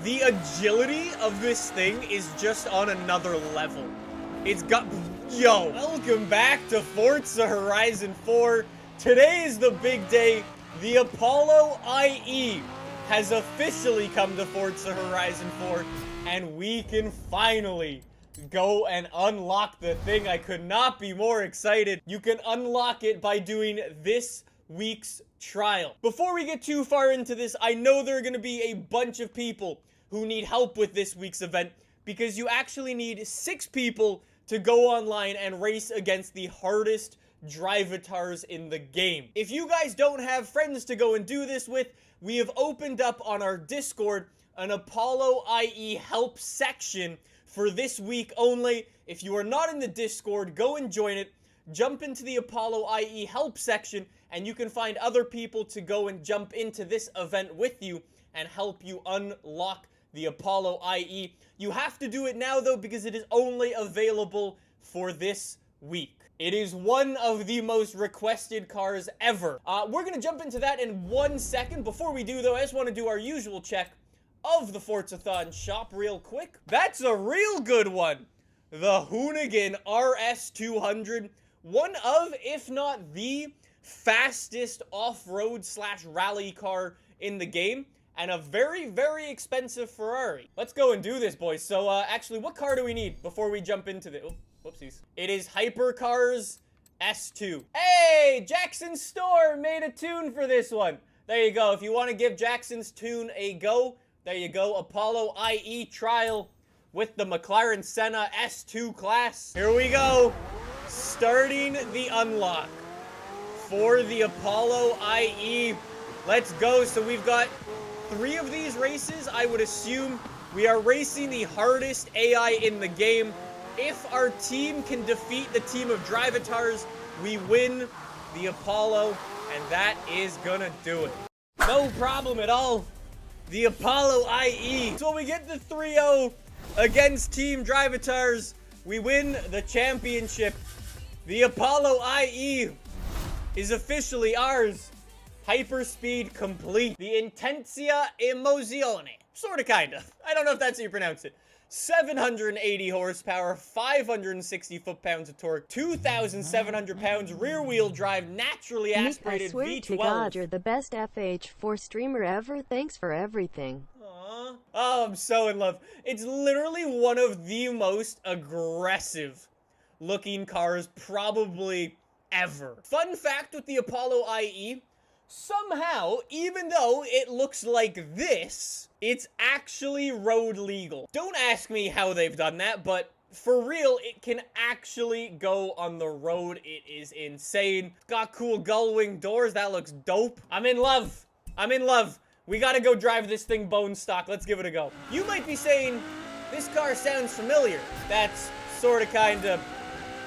The agility of this thing is just on another level. It's got... Yo, welcome back to Forza Horizon 4. Today is the big day. The Apollo IE has officially come to Forza Horizon 4, and we can finally go and unlock the thing. I could not be more excited. You can unlock it by doing this week's trial. Before we get too far into this, I know there are going to be a bunch of people who need help with this week's event, because you actually need 6 people to go online and race against the hardest drivatars in the game. If you guys don't have friends to go and do this with, we have opened up on our Discord an Apollo IE help section for this week only. If you are not in the Discord, go and join it. Jump into the Apollo IE help section, and you can find other people to go and jump into this event with you and help you unlock the Apollo IE. You have to do it now, though, because it is only available for this week. It is one of the most requested cars ever. We're going to jump into that in 1 second. Before we do, though, I just want to do our usual check of the Forzathon shop real quick. That's a real good one. The Hoonigan RS200. One of, if not the fastest off-road / rally car in the game. And a very, very expensive Ferrari. Let's go and do this, boys. So, actually, what car do we need before we jump into the... Oh, whoopsies. It is Hypercars S2. Hey, Jackson's Store made a tune for this one. There you go. If you want to give Jackson's tune a go, there you go. Apollo IE trial with the McLaren Senna S2 class. Here we go. Starting the unlock for the Apollo IE. Let's go. So we've got 3 of these races. I would assume we are racing the hardest AI in the game. If our team can defeat the team of drivatars, we win the Apollo, and that is gonna do it. No problem at all. The Apollo IE. So we get the 3-0 against Team Drivatars. We win the championship. The Apollo IE is officially ours. Hyperspeed complete. The Intensia Emozione. Sorta, kinda. I don't know if that's how you pronounce it. 780 horsepower, 560 foot-pounds of torque, 2,700 pounds, rear-wheel drive, naturally aspirated V12. I swear to God, you're the best FH4 streamer ever. Thanks for everything. Aww. Oh, I'm so in love. It's literally one of the most aggressive-looking cars probably ever. Fun fact with the Apollo IE, somehow, even though it looks like this, it's actually road legal. Don't ask me how they've done that, but for real, it can actually go on the road. It is insane. Got cool gull wing doors. That looks dope. I'm in love. I'm in love. We gotta go drive this thing bone stock. Let's give it a go. You might be saying, this car sounds familiar. That's sorta kinda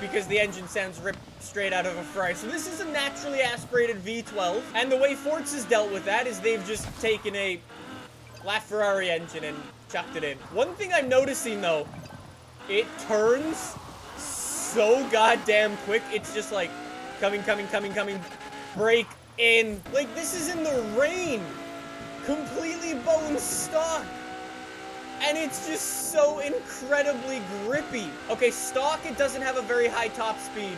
because the engine sounds ripped straight out of a Ferrari. So this is a naturally aspirated V12. And the way Forza's dealt with that is they've just taken a LaFerrari engine and chucked it in. One thing I'm noticing, though, it turns so goddamn quick. It's just like, coming, brake in. Like, this is in the rain. Completely bone stock. And it's just so incredibly grippy. Okay, stock, it doesn't have a very high top speed.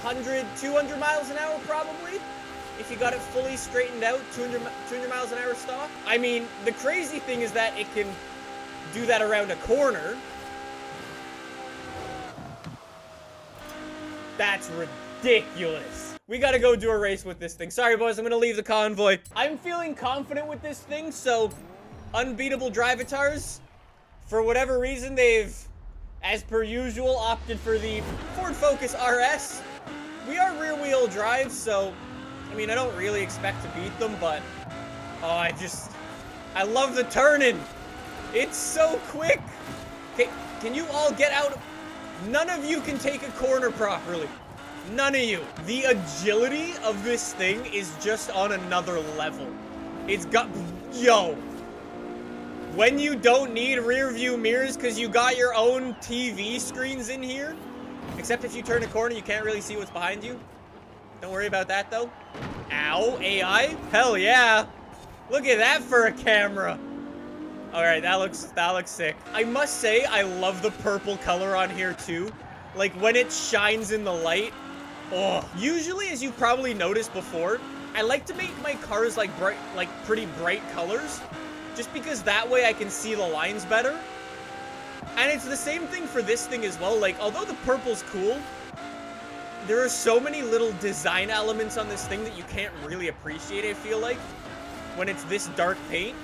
100, 200 miles an hour probably. If you got it fully straightened out, 200 miles an hour stock. I mean, the crazy thing is that it can do that around a corner. That's ridiculous. We gotta go do a race with this thing. Sorry, boys, I'm gonna leave the convoy. I'm feeling confident with this thing, so unbeatable drivatars, for whatever reason, they've, as per usual, opted for the Ford Focus RS. We are rear-wheel drive, so, I mean, I don't really expect to beat them, but, oh, I love the turning. It's so quick. Okay, can you all get out? None of you can take a corner properly. None of you. The agility of this thing is just on another level. It's got, yo. When you don't need rear view mirrors because you got your own TV screens in here, except if you turn a corner, you can't really see what's behind you. Don't worry about that, though. Ow, AI? Hell yeah. Look at that for a camera. All right, that looks sick. I must say, I love the purple color on here too. Like when it shines in the light. Oh, usually, as you probably noticed before, I like to make my cars like pretty bright colors, just because that way I can see the lines better. And it's the same thing for this thing as well. Like, although the purple's cool, there are so many little design elements on this thing that you can't really appreciate, I feel like, when it's this dark paint.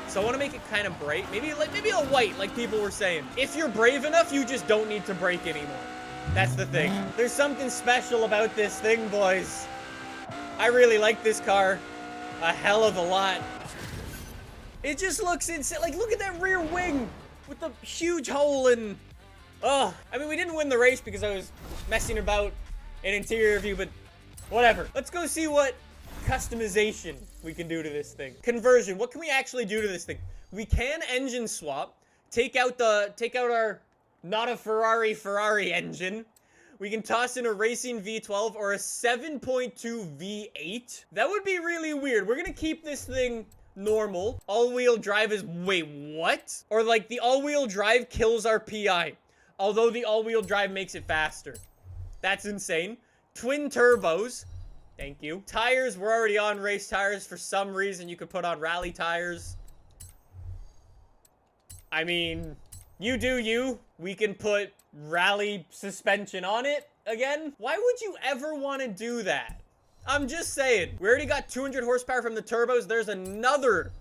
So I want to make it kind of bright. Maybe a white, like people were saying. If you're brave enough, you just don't need to brake anymore. That's the thing. There's something special about this thing, boys. I really like this car a hell of a lot. It just looks insane. Like, look at that rear wing with the huge hole in... Oh, I mean, we didn't win the race because I was messing about in interior view, but whatever. Let's go see what customization we can do to this thing. Conversion. What can we actually do to this thing? We can engine swap. Take out our not a Ferrari engine. We can toss in a racing V12 or a 7.2 V8. That would be really weird. We're gonna keep this thing normal. All-wheel drive is... Wait, what? Or like the all-wheel drive kills our PI, although the all-wheel drive makes it faster. That's insane. Twin turbos. Thank you. Tires, we're already on race tires. For some reason, you could put on rally tires. I mean, you do you. We can put rally suspension on it again. Why would you ever want to do that? I'm just saying. We already got 200 horsepower from the turbos. There's another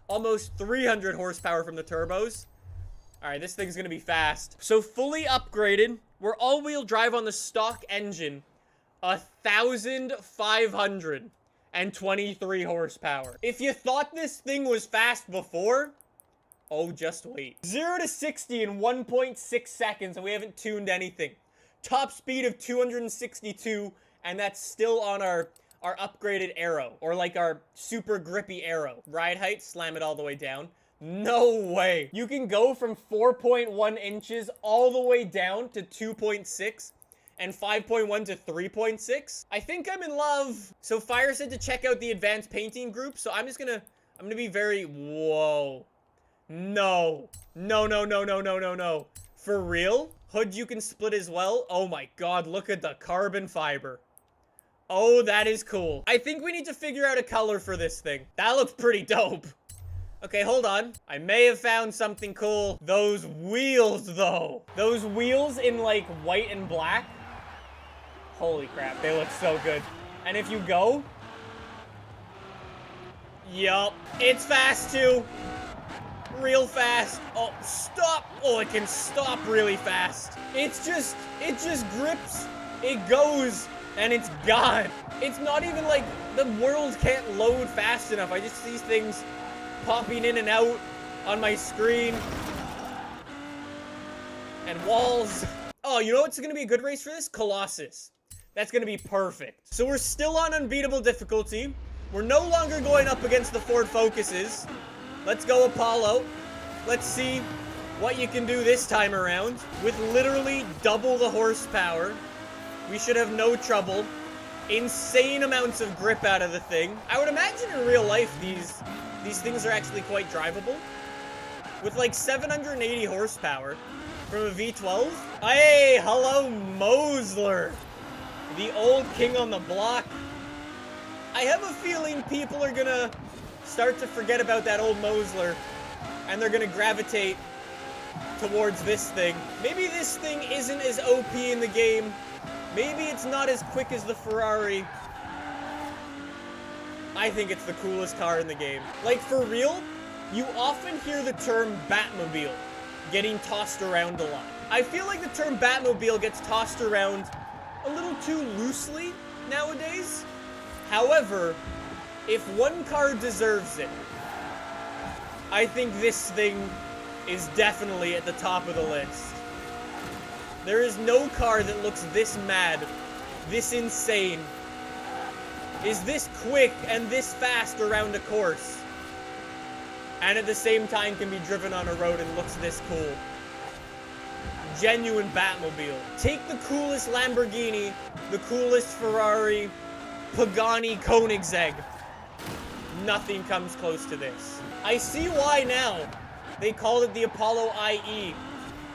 almost 300 horsepower from the turbos. All right, this thing's going to be fast. So fully upgraded. We're all-wheel drive on the stock engine. 1,523 horsepower. If you thought this thing was fast before, oh, just wait. 0 to 60 in 1.6 seconds, and we haven't tuned anything. Top speed of 262, and that's still on our upgraded aero, or like our super grippy aero. Ride height, slam it all the way down. No way. You can go from 4.1 inches all the way down to 2.6. And 5.1 to 3.6. I think I'm in love. So Fire said to check out the advanced painting group. So I'm gonna be very, whoa. No. No. For real? Hood you can split as well? Oh my god, look at the carbon fiber. Oh, that is cool. I think we need to figure out a color for this thing. That looks pretty dope. Okay, hold on. I may have found something cool. Those wheels, though. Those wheels in, like, white and black. Holy crap, they look so good. And if you go... Yup. It's fast, too. Real fast. Oh, stop. Oh, it can stop really fast. It just grips. It goes, and it's gone. It's not even like the world can't load fast enough. I just see things popping in and out on my screen. And walls. Oh, you know what's going to be a good race for this? Colossus. That's going to be perfect. So we're still on unbeatable difficulty. We're no longer going up against the Ford Focuses. Let's go Apollo. Let's see what you can do this time around. With literally double the horsepower, we should have no trouble. Insane amounts of grip out of the thing. I would imagine in real life these things are actually quite drivable. With like 780 horsepower from a V12. Hey, hello Mosler. The old king on the block. I have a feeling people are gonna start to forget about that old Mosler, and they're gonna gravitate towards this thing. Maybe this thing isn't as OP in the game. Maybe it's not as quick as the Ferrari. I think it's the coolest car in the game. Like, for real, you often hear the term Batmobile getting tossed around a lot. I feel like the term Batmobile gets tossed around a little too loosely nowadays. However, if one car deserves it, I think this thing is definitely at the top of the list. There is no car that looks this mad, this insane, is this quick and this fast around a course, and at the same time can be driven on a road and looks this cool. Genuine Batmobile. Take the coolest Lamborghini, the coolest Ferrari, Pagani Koenigsegg. nothing comes close to this. I see why now. They called it the Apollo IE,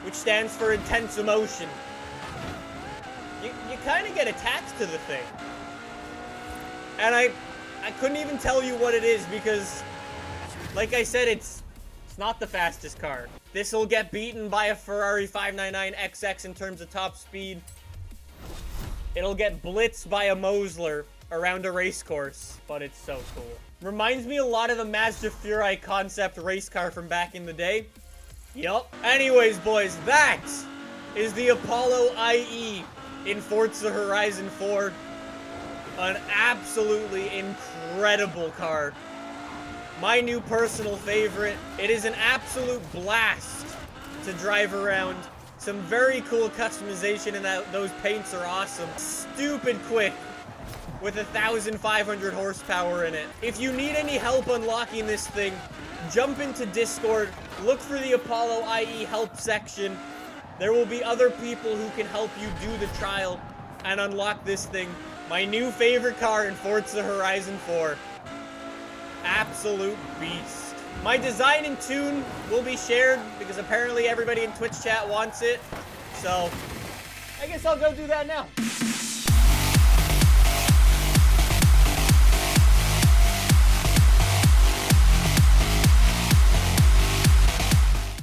which stands for intense emotion. You kind of get attached to the thing. And I couldn't even tell you what it is because, like I said, it's not the fastest car. This will get beaten by a Ferrari 599XX in terms of top speed. It'll get blitzed by a Mosler around a race course, but it's so cool. Reminds me a lot of the Mazda Furai concept race car from back in the day. Yup. Anyways, boys, that is the Apollo IE in Forza Horizon 4. An absolutely incredible car. My new personal favorite. It is an absolute blast to drive around. Some very cool customization, and those paints are awesome. Stupid quick with 1,500 horsepower in it. If you need any help unlocking this thing, jump into Discord, look for the Apollo IE help section. There will be other people who can help you do the trial and unlock this thing. My new favorite car in Forza Horizon 4. Absolute beast. My design and tune will be shared because apparently everybody in Twitch chat wants it. So, I guess I'll go do that now.